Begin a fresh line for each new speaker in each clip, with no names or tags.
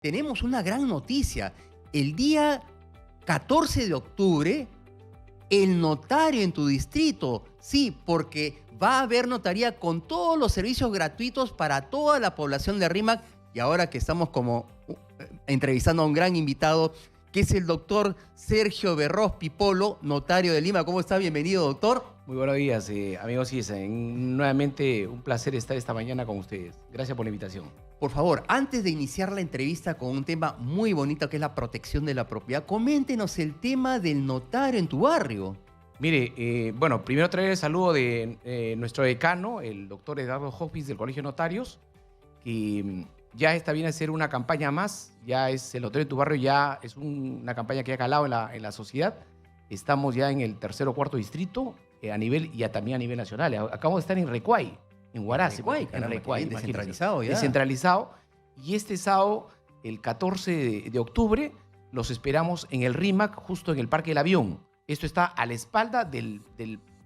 tenemos una gran noticia. El día 14 de octubre, el notario en tu distrito, sí, porque va a haber notaría con todos los servicios gratuitos para toda la población de RIMAC. Y ahora que estamos como entrevistando a un gran invitado, que es el doctor Sergio Berroz Pipolo, notario de Lima. ¿Cómo está? Bienvenido, doctor.
Muy buenos días, amigos. Y nuevamente un placer estar esta mañana con ustedes. Gracias por la invitación.
Por favor, antes de iniciar la entrevista con un tema muy bonito que es la protección de la propiedad, coméntenos el tema del notario en tu barrio.
Mire, bueno, primero traer el saludo de nuestro decano, el doctor Eduardo Hospis del Colegio de Notarios, que ya esta viene a ser una campaña más, ya es el notario en tu barrio, ya es una campaña que ha calado en la sociedad. Estamos ya en el tercer o cuarto distrito a nivel y también a nivel nacional. Acabamos de estar en Recuay, en Huaraz.
En Recuay, descentralizado ya.
Descentralizado. Y este sábado, el 14 de octubre, los esperamos en el RIMAC, justo en el Parque del Avión. Esto está a la espalda del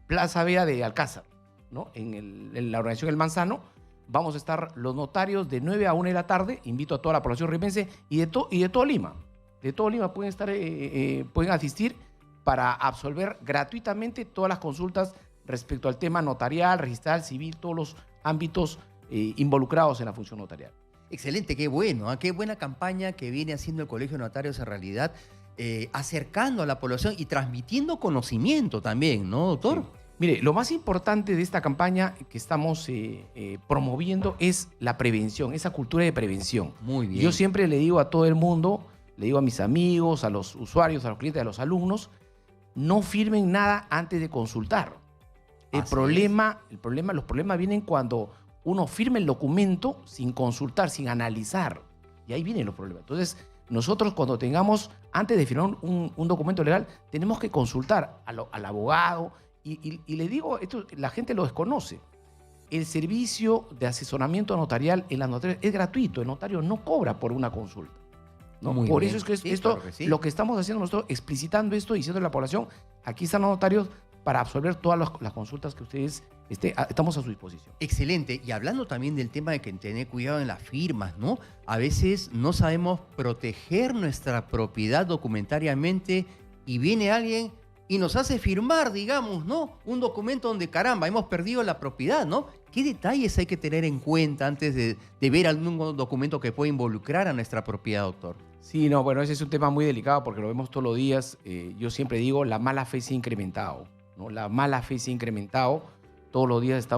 Plaza Vea de Alcázar, ¿no? En la organización El Manzano. Vamos a estar los notarios de 9 a 1 de la tarde. Invito a toda la población rimense y de todo Lima. De todo Lima pueden asistir para absolver gratuitamente todas las consultas respecto al tema notarial, registral, civil, todos los ámbitos involucrados en la función notarial.
Excelente, qué bueno, ¿eh? Qué buena campaña que viene haciendo el Colegio de Notarios en realidad, acercando a la población y transmitiendo conocimiento también, ¿no, doctor?
Sí. Mire, lo más importante de esta campaña que estamos promoviendo es la prevención, esa cultura de prevención.
Muy bien.
Yo siempre le digo a todo el mundo, le digo a mis amigos, a los usuarios, a los clientes, a los alumnos, no firmen nada antes de consultar. Los problemas vienen cuando uno firma el documento sin consultar, sin analizar. Y ahí vienen los problemas. Entonces, nosotros cuando tengamos, antes de firmar un documento legal, tenemos que consultar al abogado. Y le digo, esto la gente lo desconoce. El servicio de asesoramiento notarial en las notarias es gratuito. El notario no cobra por una consulta, ¿no? Por eso es que
sí,
esto,
claro que sí.
lo que estamos haciendo nosotros, explicitando esto, diciendo a la población, aquí están los notarios para absolver todas las consultas que ustedes estamos a su disposición.
Excelente. Y hablando también del tema de que tener cuidado en las firmas, ¿no? A veces no sabemos proteger nuestra propiedad documentariamente y viene alguien y nos hace firmar, digamos, ¿no? Un documento donde, caramba, hemos perdido la propiedad, ¿no? ¿Qué detalles hay que tener en cuenta antes de ver algún documento que pueda involucrar a nuestra propiedad, doctor?
Sí, no, bueno, ese es un tema muy delicado porque lo vemos todos los días. Yo siempre digo, la mala fe se ha incrementado, ¿no? La mala fe se ha incrementado. Todos los días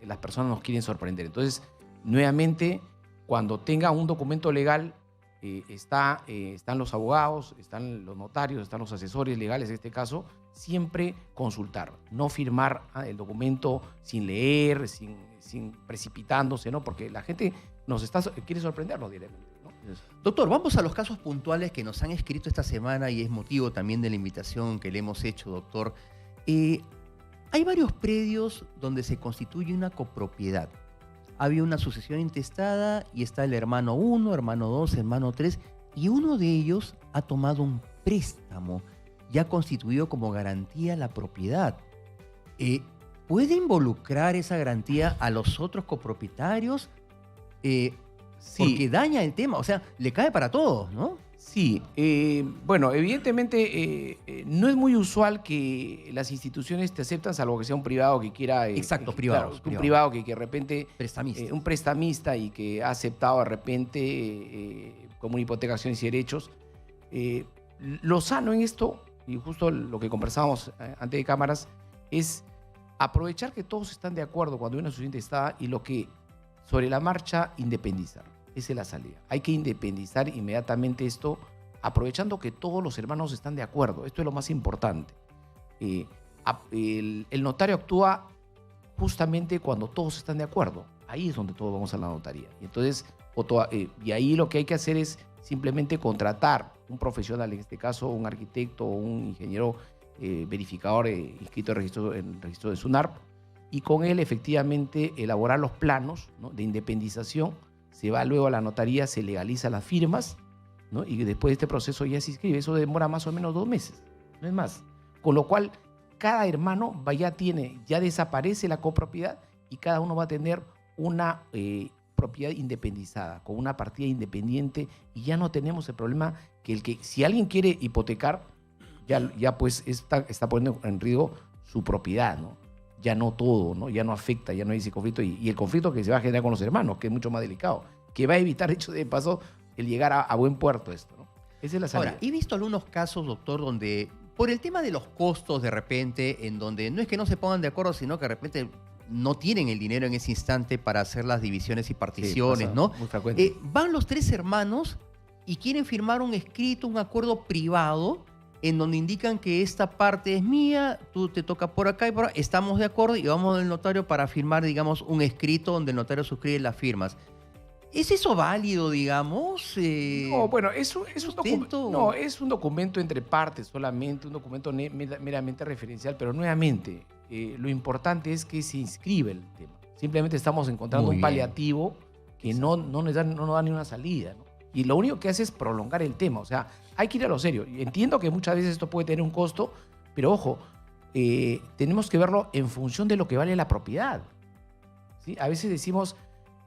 las personas nos quieren sorprender. Entonces, nuevamente, cuando tenga un documento legal, están los abogados, están los notarios, están los asesores legales en este caso, siempre consultar, no firmar el documento sin leer, sin precipitándose, ¿no? Porque la gente quiere sorprendernos directamente, ¿no?
Doctor, vamos a los casos puntuales que nos han escrito esta semana y es motivo también de la invitación que le hemos hecho, doctor. Hay varios predios donde se constituye una copropiedad. Había una sucesión intestada y está el hermano 1, hermano 2, hermano 3 y uno de ellos ha tomado un préstamo y ha constituido como garantía la propiedad. ¿Puede involucrar esa garantía a los otros copropietarios?
Sí.
Porque daña el tema, o sea, le cae para todos, ¿no?
Sí, bueno, evidentemente no es muy usual que las instituciones te aceptan, salvo que sea un privado que quiera...
Exacto,
claro, un privado que de repente...
Prestamista.
Un prestamista y que ha aceptado de repente como una hipoteca acciones y derechos. Lo sano en esto, y justo lo que conversábamos antes de cámaras, es aprovechar que todos están de acuerdo cuando hay una sucesión intestada y lo que sobre la marcha independizar. Esa es la salida. Hay que independizar inmediatamente esto, aprovechando que todos los hermanos están de acuerdo. Esto es lo más importante. El notario actúa justamente cuando todos están de acuerdo. Ahí es donde todos vamos a la notaría. Y entonces, y ahí lo que hay que hacer es simplemente contratar un profesional, en este caso un arquitecto o un ingeniero verificador inscrito en el registro de SUNARP, y con él efectivamente elaborar los planos, ¿no?, de independización. Se va luego a la notaría, se legaliza las firmas, ¿no?, y después de este proceso ya se inscribe. Eso demora más o menos 2 meses, no es más. Con lo cual, cada hermano ya desaparece la copropiedad y cada uno va a tener una propiedad independizada, con una partida independiente, y ya no tenemos el problema que si alguien quiere hipotecar, ya pues está poniendo en riesgo su propiedad, ¿no? Ya no todo, ¿no? Ya no afecta, ya no hay ese conflicto, y el conflicto que se va a generar con los hermanos, que es mucho más delicado, que va a evitar, hecho de paso, el llegar a buen puerto esto, ¿no? Esa es la salida.
Ahora, he visto algunos casos, doctor, donde por el tema de los costos de repente, en donde no es que no se pongan de acuerdo, sino que de repente no tienen el dinero en ese instante para hacer las divisiones y particiones,
pasa,
¿no?
muy frecuente.
Van los 3 hermanos y quieren firmar un escrito, un acuerdo privado, en donde indican que esta parte es mía, tú te toca por acá y por acá, estamos de acuerdo y vamos al notario para firmar, digamos, un escrito donde el notario suscribe las firmas. ¿Es eso válido, digamos?
No, bueno, es un documento entre partes solamente, un documento meramente referencial, pero nuevamente, lo importante es que se inscribe el tema. Simplemente estamos encontrando un paliativo que no nos da ni una salida, ¿no? Y lo único que hace es prolongar el tema. O sea, hay que ir a lo serio. Y entiendo que muchas veces esto puede tener un costo, pero ojo, tenemos que verlo en función de lo que vale la propiedad, ¿sí? A veces decimos,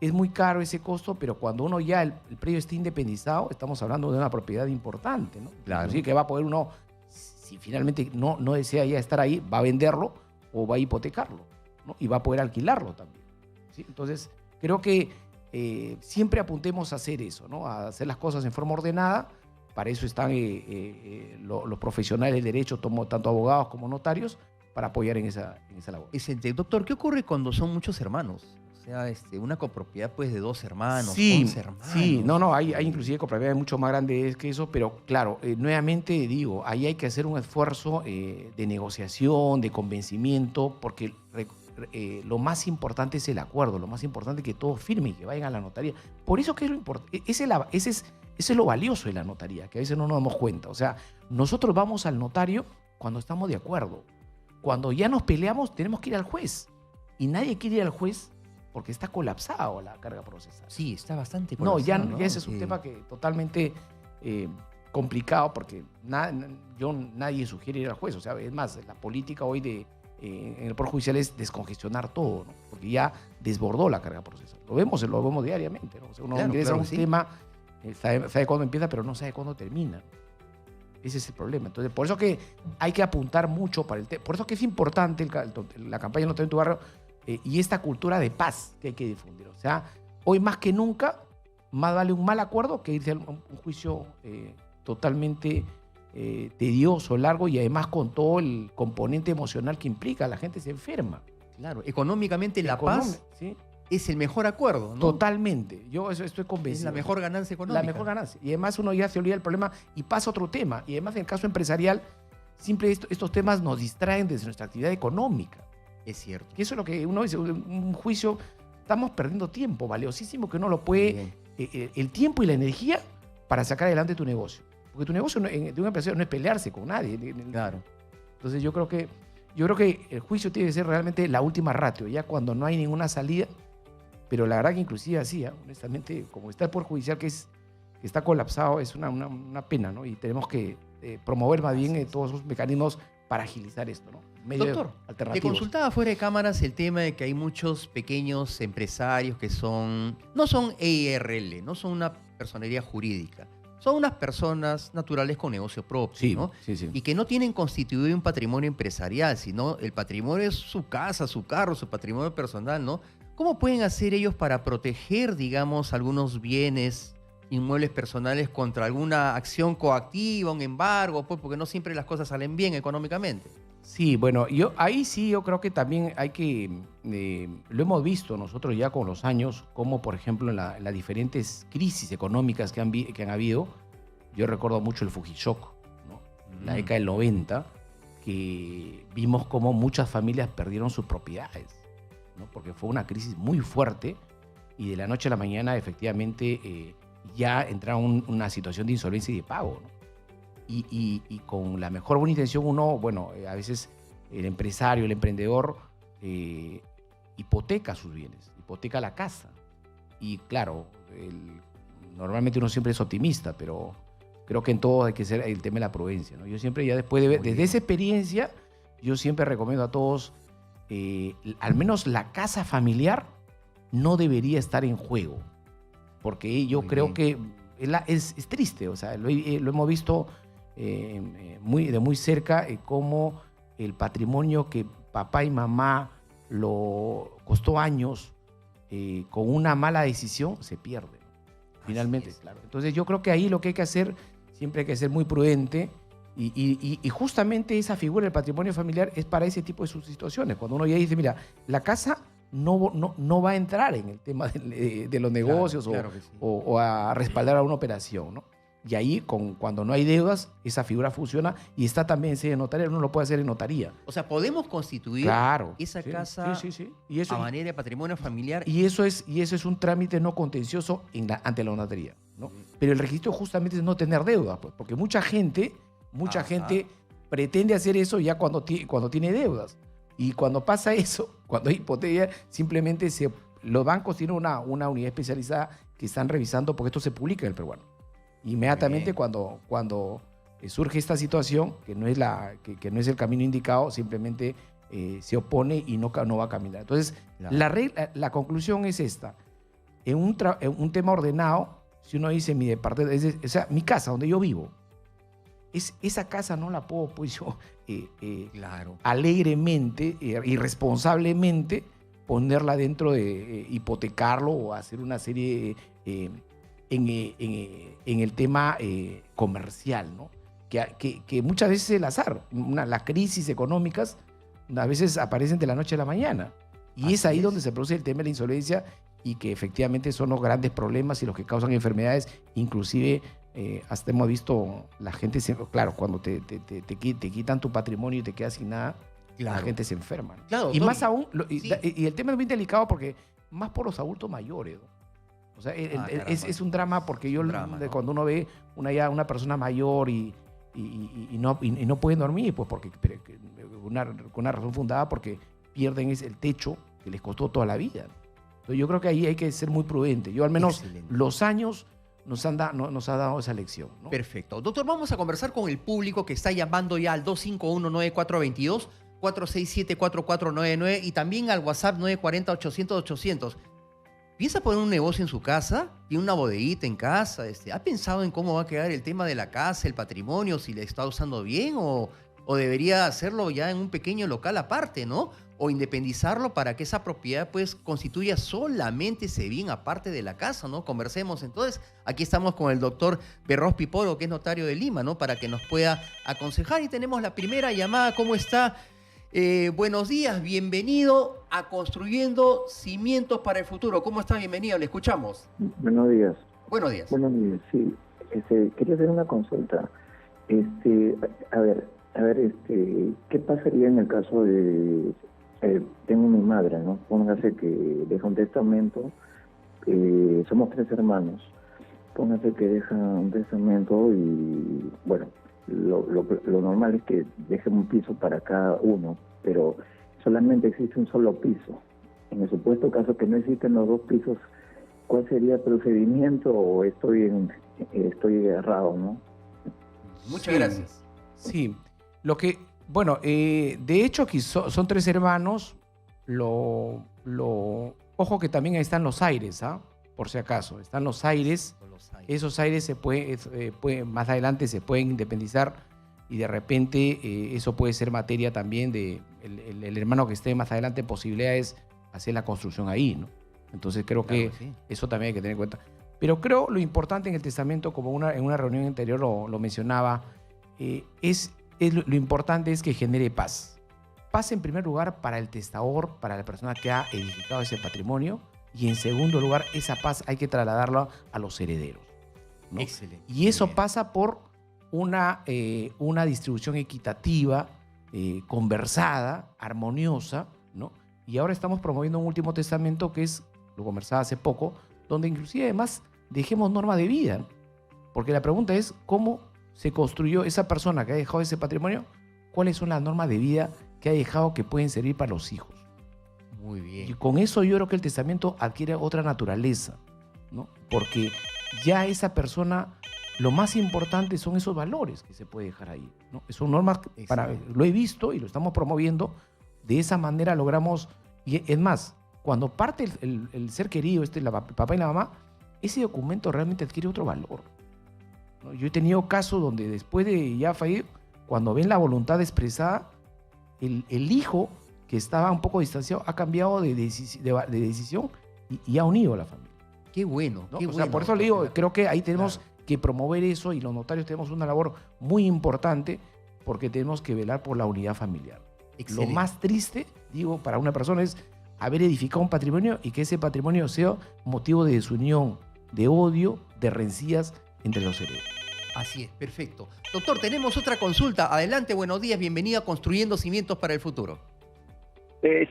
es muy caro ese costo, pero cuando uno ya el predio esté independizado, estamos hablando de una propiedad importante, ¿no?
Claro.
Así que va a poder uno, si finalmente no desea ya estar ahí, va a venderlo o va a hipotecarlo, ¿no? Y va a poder alquilarlo también, ¿sí? Entonces, creo que siempre apuntemos a hacer eso, ¿no? A hacer las cosas en forma ordenada. Para eso están los profesionales del derecho, tanto abogados como notarios, para apoyar en esa labor.
Doctor, ¿qué ocurre cuando son muchos hermanos? O sea, una copropiedad pues de 2 hermanos,
Sí,
11 hermanos.
sí, no, hay inclusive copropiedades mucho más grandes que eso, pero claro, nuevamente digo, ahí hay que hacer un esfuerzo de negociación, de convencimiento, porque lo más importante es el acuerdo, lo más importante es que todos firmen y que vayan a la notaría. Por eso que es lo importante, ese es lo valioso de la notaría, que a veces no nos damos cuenta. O sea, nosotros vamos al notario cuando estamos de acuerdo. Cuando ya nos peleamos, tenemos que ir al juez. Y nadie quiere ir al juez porque está colapsado la carga procesal.
Sí, está bastante
No,
colapsado,
ya ese es un tema que totalmente complicado, porque nadie sugiere ir al juez. O sea, es más, la política hoy en el Poder Judicial es descongestionar todo, ¿no? Porque ya desbordó la carga procesal. Lo vemos diariamente, ¿no? O sea, uno ingresa a un tema, sabe cuándo empieza, pero no sabe cuándo termina. Ese es el problema. Entonces, por eso que hay que apuntar mucho para el tema. Por eso que es importante la campaña Notario en tu barrio y esta cultura de paz que hay que difundir. O sea, hoy más que nunca, más vale un mal acuerdo que irse a un juicio totalmente tedioso, largo, y además con todo el componente emocional que implica. La gente se enferma.
Claro, económicamente la paz, ¿sí?, es el mejor acuerdo, ¿no?
Totalmente. Yo estoy convencido.
Es la mejor ganancia económica.
La mejor ganancia. Y además uno ya se olvida del problema y pasa a otro tema. Y además en el caso empresarial, siempre estos temas nos distraen desde nuestra actividad económica.
Es cierto.
Que eso es lo que uno dice, un juicio, estamos perdiendo tiempo valiosísimo que uno lo puede, el tiempo y la energía para sacar adelante tu negocio. Porque tu negocio de un empresario no es pelearse con nadie.
Claro.
Entonces yo creo que el juicio tiene que ser realmente la última ratio, ya cuando no hay ninguna salida. Pero la verdad que inclusive así, honestamente, como está el Poder Judicial que está colapsado, es una pena, ¿no? Y tenemos que promover más bien todos esos mecanismos para agilizar esto, ¿no?
Doctor, te consultaba fuera de cámaras el tema de que hay muchos pequeños empresarios que no son EIRL, no son una personería jurídica. Son unas personas naturales con negocio propio,
sí,
¿no?
Sí.
Y que no tienen constituido un patrimonio empresarial, sino el patrimonio es su casa, su carro, su patrimonio personal, ¿no? ¿Cómo pueden hacer ellos para proteger, digamos, algunos bienes inmuebles personales contra alguna acción coactiva, un embargo, pues, porque no siempre las cosas salen bien económicamente?
Sí, bueno, yo creo que también hay que, lo hemos visto nosotros ya con los años, como por ejemplo en las diferentes crisis económicas que han habido. Yo recuerdo mucho el Fujishock, ¿no? La década del 90, que vimos cómo muchas familias perdieron sus propiedades, ¿no? Porque fue una crisis muy fuerte y de la noche a la mañana efectivamente ya entraron en una situación de insolvencia y de pago, ¿no? Y con la mejor buena intención a veces el empresario, el emprendedor hipoteca sus bienes, hipoteca la casa. Y claro, normalmente uno siempre es optimista, pero creo que en todo hay que ser el tema de la prudencia, ¿no? Yo siempre ya después de ver, desde esa experiencia, yo siempre recomiendo a todos, al menos la casa familiar no debería estar en juego. porque yo
Muy
creo
bien.
que es triste, o sea, lo hemos visto de muy cerca, cómo el patrimonio que papá y mamá lo costó años con una mala decisión se pierde, finalmente,
es.
claro. Entonces yo creo que ahí lo que hay que hacer, siempre hay que ser muy prudente y justamente esa figura del patrimonio familiar es para ese tipo de situaciones. Cuando uno ya dice, mira, la casa no va a entrar en el tema de los negocios
Claro que sí.
o a respaldar a una operación, ¿no? Y ahí, cuando no hay deudas, esa figura funciona y está también en sede de notaría, uno lo puede hacer en notaría.
O sea, podemos constituir
Claro.
esa
Sí,
casa
sí. Y eso,
a manera de patrimonio familiar.
y eso es un trámite no contencioso ante la notaría, ¿no? Pero el registro justamente es no tener deudas, pues, porque mucha gente pretende hacer eso ya cuando tiene deudas. Y cuando pasa eso, cuando hay hipoteca, simplemente los bancos tienen una unidad especializada que están revisando, porque esto se publica en el peruano. Inmediatamente cuando surge esta situación, que no es el camino indicado, simplemente se opone y no va a caminar. Entonces,
Claro.
la conclusión es esta. En un tema ordenado, si uno dice mi departamento, o sea, mi casa donde yo vivo, esa casa no la puedo, pues yo,
Claro.
alegremente, irresponsablemente, ponerla dentro de hipotecarlo o hacer una serie en el tema comercial, ¿no? Que muchas veces es el azar. Las crisis económicas a veces aparecen de la noche a la mañana. Y es ahí donde se produce el tema de la insolvencia y que efectivamente son los grandes problemas y los que causan enfermedades. Inclusive hasta hemos visto la gente, claro, cuando te quitan tu patrimonio y te quedas sin nada, la gente se enferma, ¿no?
Claro,
Y
doctor,
más aún,
sí.
y el tema es muy delicado porque más por los adultos mayores, ¿no? O sea, es un drama porque
Es un drama, ¿no?
cuando uno ve una persona mayor y no pueden dormir, pues porque con una razón fundada, porque pierden el techo que les costó toda la vida, ¿no? Entonces yo creo que ahí hay que ser muy prudente. Yo al menos
Excelente.
los años nos ha dado esa lección, ¿no?
Perfecto. Doctor, vamos a conversar con el público que está llamando ya al 251-9422, 467-4499 y también al WhatsApp 940-800-800. ¿Piensa poner un negocio en su casa? ¿Tiene una bodeguita en casa? ¿Ha pensado en cómo va a quedar el tema de la casa, el patrimonio, si le está usando bien o debería hacerlo ya en un pequeño local aparte, ¿no? O independizarlo para que esa propiedad pues constituya solamente ese bien aparte de la casa, ¿no? Conversemos entonces. Aquí estamos con el doctor Berros Piporo, que es notario de Lima, ¿no? Para que nos pueda aconsejar. Y tenemos la primera llamada. ¿Cómo está? Buenos días, bienvenido a Construyendo Cimientos para el Futuro. ¿Cómo está? Bienvenido, le escuchamos.
Buenos días.
Buenos días.
Buenos días, sí. Quería hacer una consulta. A ver, ¿qué pasaría en el caso de... tengo mi madre, ¿no? Póngase que deja un testamento. Somos 3 hermanos. Póngase que deja un testamento y, bueno, lo normal es que deje un piso para cada uno, pero solamente existe un solo piso. En el supuesto caso que no existen los 2 pisos, ¿cuál sería el procedimiento o estoy errado, no?
Muchas gracias.
Sí, de hecho aquí son 3 hermanos. Ojo que también ahí están los aires, ¿ah? Por si acaso, están los aires. Esos aires más adelante se pueden independizar y de repente eso puede ser materia también de el hermano que esté más adelante, posibilidades hacer la construcción ahí, ¿no? Entonces creo que
sí.
eso también hay que tener en cuenta. Pero creo lo importante en el testamento, como en una reunión anterior lo mencionaba, lo importante es que genere paz. Paz en primer lugar para el testador, para la persona que ha edificado ese patrimonio, y en segundo lugar esa paz hay que trasladarla a los herederos, ¿no?
Excelente.
Y eso
Muy bien.
pasa por una distribución equitativa, conversada, armoniosa, ¿no? Y ahora estamos promoviendo un último testamento que lo conversaba hace poco, donde inclusive además dejemos norma de vida, ¿no? Porque la pregunta es cómo se construyó esa persona que ha dejado ese patrimonio, cuáles son las normas de vida que ha dejado que pueden servir para los hijos.
Muy bien.
Y con eso yo creo que el testamento adquiere otra naturaleza, ¿no? Porque ya esa persona, lo más importante son esos valores que se puede dejar ahí, ¿no? Son normas lo he visto y lo estamos promoviendo. De esa manera logramos, y es más, cuando parte el ser querido, el papá y la mamá, ese documento realmente adquiere otro valor, ¿no? Yo he tenido casos donde después de ya fallecer, cuando ven la voluntad expresada, el hijo que estaba un poco distanciado ha cambiado de decisión y ha unido a la familia.
Qué bueno,
¿No?
qué
O sea,
bueno.
por eso le digo, creo que ahí tenemos
Claro.
que promover eso, y los notarios tenemos una labor muy importante porque tenemos que velar por la unidad familiar.
Excelente.
Lo más triste, digo, para una persona es haber edificado un patrimonio y que ese patrimonio sea motivo de desunión, de odio, de rencillas entre los herederos.
Así es, perfecto. Doctor, tenemos otra consulta. Adelante, buenos días, bienvenida a Construyendo Cimientos para el Futuro.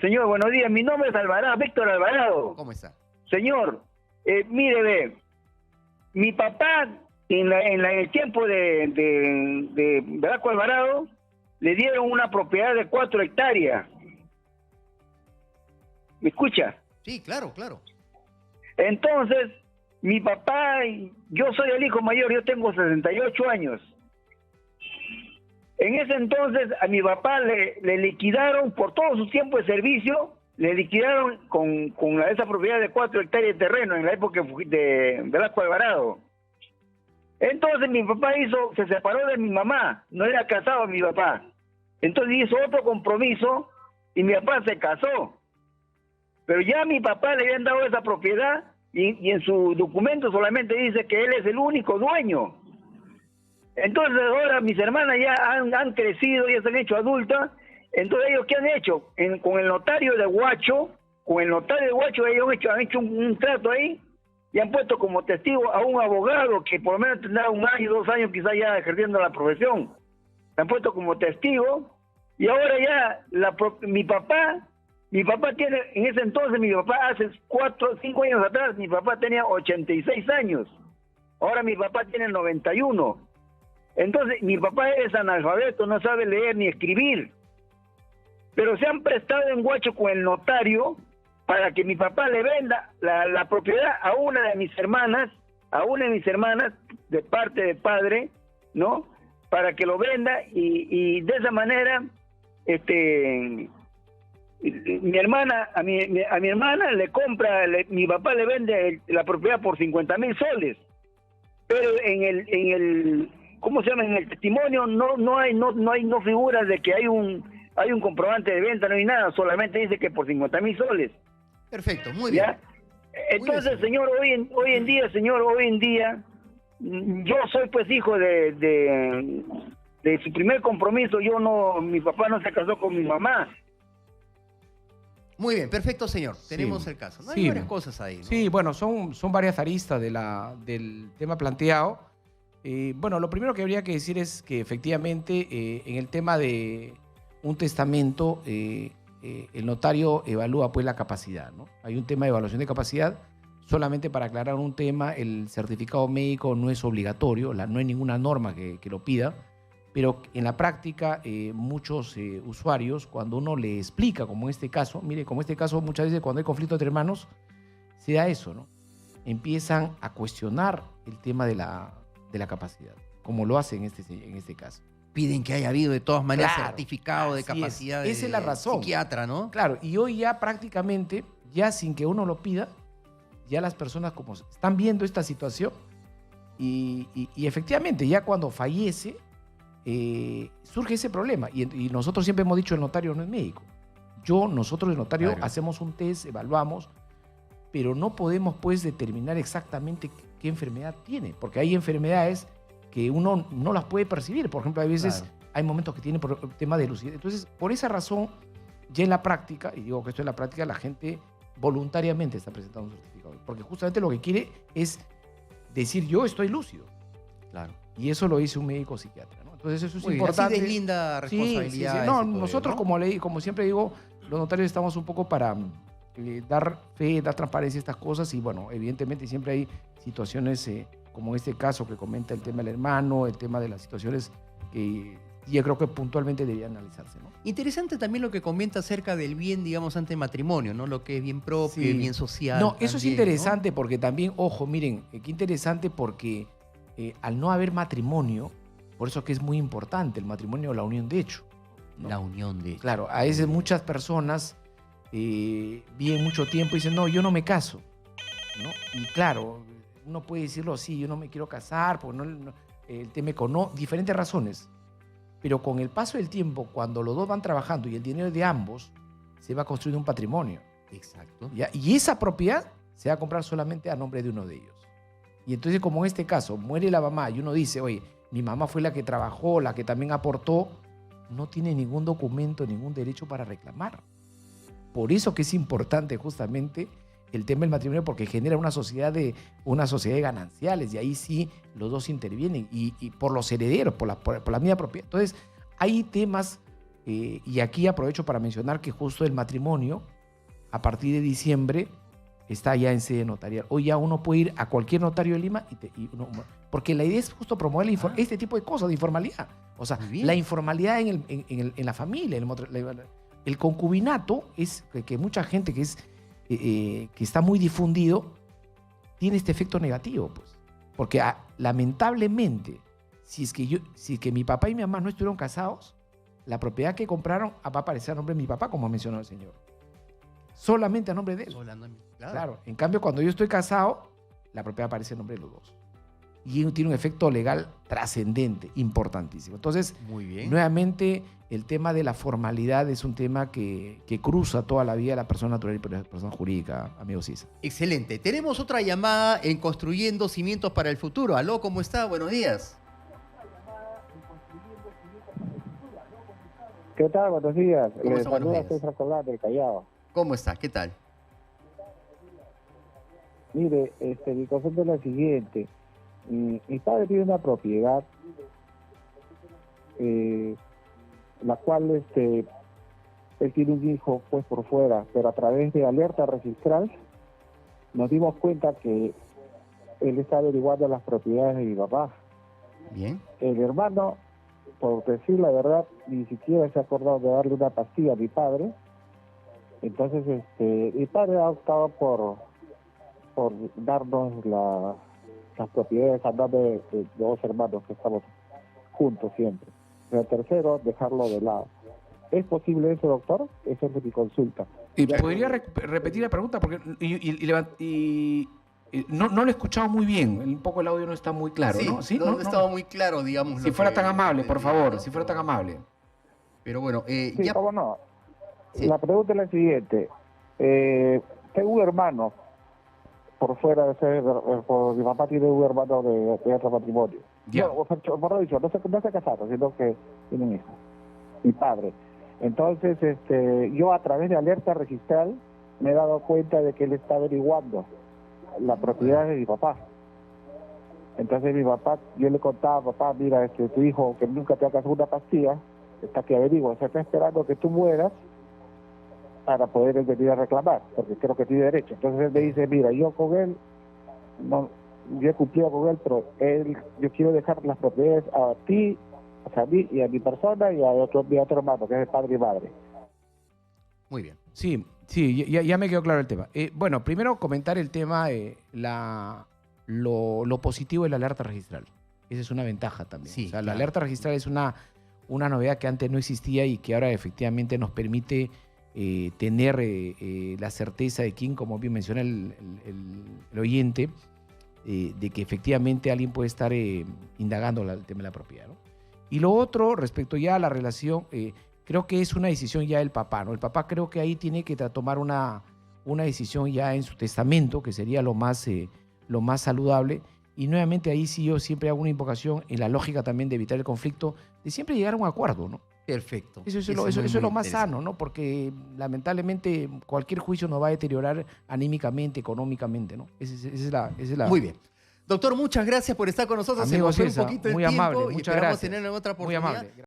Señor, buenos días. Mi nombre es Alvarado, Víctor Alvarado.
¿Cómo está?
Señor, mire, ve, mi papá en el tiempo de Velasco Alvarado le dieron una propiedad de 4 hectáreas. ¿Me escucha?
Sí, claro, claro.
Entonces, mi papá, yo soy el hijo mayor, yo tengo 68 años. En ese entonces a mi papá le liquidaron por todo su tiempo de servicio, le liquidaron con esa propiedad de 4 hectáreas de terreno en la época de Velasco Alvarado. Entonces mi papá se separó de mi mamá, no era casado mi papá. Entonces hizo otro compromiso y mi papá se casó. Pero ya a mi papá le habían dado esa propiedad y en su documento solamente dice que él es el único dueño. Entonces ahora mis hermanas ya han crecido, ya se han hecho adultas. Entonces ellos, ¿qué han hecho? Con el notario de Huacho, ellos han hecho un trato ahí y han puesto como testigo a un abogado que por lo menos tendrá 1 año, 2 años quizás ya ejerciendo la profesión. Se han puesto como testigo y ahora ya mi papá tiene, en ese entonces mi papá hace 5 años atrás, mi papá tenía 86 años. Ahora mi papá tiene 91. Entonces, mi papá es analfabeto, no sabe leer ni escribir. Pero se han prestado en Huacho con el notario para que mi papá le venda la propiedad a una de mis hermanas, de parte de padre, ¿no? Para que lo venda y de esa manera, mi hermana, a mi hermana le compra, mi papá le vende la propiedad por 50,000 soles. Pero en el ¿cómo se llama? En el testimonio no figura de que hay un comprobante de venta, no hay nada, solamente dice que por 50,000 soles.
Perfecto, muy bien.
¿Ya? Entonces, señor, hoy en día, yo soy pues hijo de su primer compromiso, mi papá no se casó con mi mamá.
Muy bien, perfecto, señor. Tenemos
Sí.
el caso. ¿No?
Sí.
Hay varias cosas ahí, ¿no?
Sí, bueno, son varias aristas del tema planteado. Bueno, lo primero que habría que decir es que efectivamente en el tema de un testamento, el notario evalúa pues la capacidad, ¿no? Hay un tema de evaluación de capacidad. Solamente para aclarar un tema, el certificado médico no es obligatorio, no hay ninguna norma que lo pida, pero en la práctica muchos usuarios, cuando uno le explica, como en este caso, mire, como en este caso muchas veces cuando hay conflicto entre hermanos, se da eso, ¿no? Empiezan a cuestionar el tema de la capacidad, como lo hace en este caso.
Piden que haya habido de todas maneras
Claro,
certificado de
así es.
capacidad
Esa es la razón.
psiquiatra, ¿no?
Claro, y hoy ya prácticamente, ya sin que uno lo pida, ya las personas como están viendo esta situación y efectivamente ya cuando fallece surge ese problema. Y nosotros siempre hemos dicho el notario no es médico. Nosotros el notario
Claro.
hacemos un test, evaluamos, pero no podemos pues determinar exactamente qué enfermedad tiene, porque hay enfermedades que uno no las puede percibir. Por ejemplo, hay veces,
Claro.
hay momentos que tiene tema de lucidez. Entonces, por esa razón, ya en la práctica, y digo que esto en la práctica, la gente voluntariamente está presentando un certificado, porque justamente lo que quiere es decir yo estoy lúcido.
Claro.
Y eso lo dice un médico psiquiatra, ¿no? Entonces eso es
Muy bien,
importante.
así de linda
Sí,
responsabilidad.
sí, sí.
ese
No,
poder,
nosotros,
¿no?
como siempre digo, los notarios estamos un poco para dar fe, dar transparencia a estas cosas y bueno, evidentemente siempre hay situaciones como en este caso que comenta el tema del hermano, el tema de las situaciones que yo creo que puntualmente deberían analizarse, ¿no?
Interesante también lo que comenta acerca del bien, digamos, ante matrimonio, ¿no? Lo que es bien propio,
Sí.
y bien social.
No, eso es
también,
interesante porque también, ojo, miren, qué interesante porque al no haber matrimonio, por eso que es muy importante el matrimonio o la unión de hecho,
¿no?
¿no?
La unión de...
Claro, a veces muchas personas viven mucho tiempo y dicen, no, yo no me caso, ¿no? Y claro, uno puede decirlo así, yo no me quiero casar, porque el tema económico, diferentes razones. Pero con el paso del tiempo, cuando los dos van trabajando y el dinero de ambos, se va construyendo un patrimonio.
Exacto.
¿Ya? Y esa propiedad se va a comprar solamente a nombre de uno de ellos. Y entonces, como en este caso, muere la mamá y uno dice, oye, mi mamá fue la que trabajó, la que también aportó, no tiene ningún documento, ningún derecho para reclamar. Por eso que es importante justamente el tema del matrimonio, porque genera una sociedad de gananciales, y ahí sí los dos intervienen, y por los herederos, por la misma propiedad. Entonces, hay temas, y aquí aprovecho para mencionar que justo el matrimonio, a partir de diciembre, está ya en sede notarial. Hoy ya uno puede ir a cualquier notario de Lima, porque la idea es justo promover este tipo de cosas, de informalidad. O sea, la informalidad en la familia, el concubinato, es que mucha gente que está muy difundido, tiene este efecto negativo, pues. Porque lamentablemente, si es que mi papá y mi mamá no estuvieron casados, la propiedad que compraron va a aparecer a nombre de mi papá, como mencionó el señor. Solamente a nombre de él. Claro. En cambio, cuando yo estoy casado, la propiedad aparece a nombre de los dos. Y tiene un efecto legal trascendente, importantísimo. Entonces,
muy bien.
Nuevamente, el tema de la formalidad es un tema que cruza toda la vida de la persona natural y la persona jurídica, amigo Cisa.
Excelente. Tenemos otra llamada en Construyendo Cimientos para el Futuro. Aló, ¿cómo está? Buenos días.
¿Qué tal? Buenos días.
¿Cómo
Les
está? Buenos
saluda
días.
César Colás del Callao.
¿Cómo está? ¿Qué tal?
Mire, mi concepto es la siguiente. Mi padre tiene una propiedad, la cual él tiene un hijo pues por fuera, pero a través de alerta registral nos dimos cuenta que él está averiguando las propiedades de mi papá.
Bien.
El hermano, por decir la verdad, ni siquiera se ha acordado de darle una pastilla a mi padre. Entonces, mi padre ha optado por darnos las propiedades a nombre de dos hermanos que estamos juntos siempre. Pero el tercero, dejarlo de lado. ¿Es posible eso, doctor? Esa es mi consulta.
¿Podría repetir la pregunta? Porque no lo he escuchado muy bien. Un poco el audio no está muy claro,
Sí,
¿no? ¿Sí?
no
¿No?
estaba muy claro, digamos.
Si fuera tan amable, por favor, si fuera tan amable.
Pero bueno,
Sí,
ya...
cómo no.
Sí.
La pregunta es la siguiente. Tengo un hermano por fuera de ser, mi papá tiene un hermano de otro matrimonio.
Ya.
No, por dicho, no se casaron, sino que tiene un hijo. Mi padre. Entonces, yo a través de alerta registral me he dado cuenta de que él está averiguando la propiedad de mi papá. Entonces mi papá, yo le contaba, papá, mira, tu hijo que nunca te ha casado una pastilla, está que averigua, o sea, está esperando que tú mueras para poder él venir a reclamar, porque creo que tiene derecho. Entonces él me dice, mira, yo con él, no, yo he cumplido con él, pero yo quiero dejar las propiedades a ti, o sea, a mí y a mi persona y a mi otro hermano, que es el padre y madre.
Muy bien.
Sí, ya me quedó claro el tema. Bueno, primero comentar el tema, lo positivo de la alerta registral. Esa es una ventaja también.
Sí,
o sea,
claro.
La alerta registral es una novedad que antes no existía y que ahora efectivamente nos permite tener la certeza de quién, como bien menciona el oyente, de que efectivamente alguien puede estar indagando el tema de la propiedad, ¿no? Y lo otro, respecto ya a la relación, creo que es una decisión ya del papá, ¿no? El papá creo que ahí tiene que tomar una decisión ya en su testamento, que sería lo más saludable. Y nuevamente ahí sí yo siempre hago una invocación en la lógica también de evitar el conflicto, de siempre llegar a un acuerdo, ¿no?
Perfecto.
Eso es lo más sano, ¿no? Porque lamentablemente cualquier juicio nos va a deteriorar anímicamente, económicamente, ¿no? Esa es la...
Muy bien. Doctor, muchas gracias por estar con nosotros.
Amigo
Se nos fue
César,
un poquito el
muy
tiempo
amable,
y
muchas
esperamos
gracias.
tenerlo en otra
Muy
oportunidad.
amable.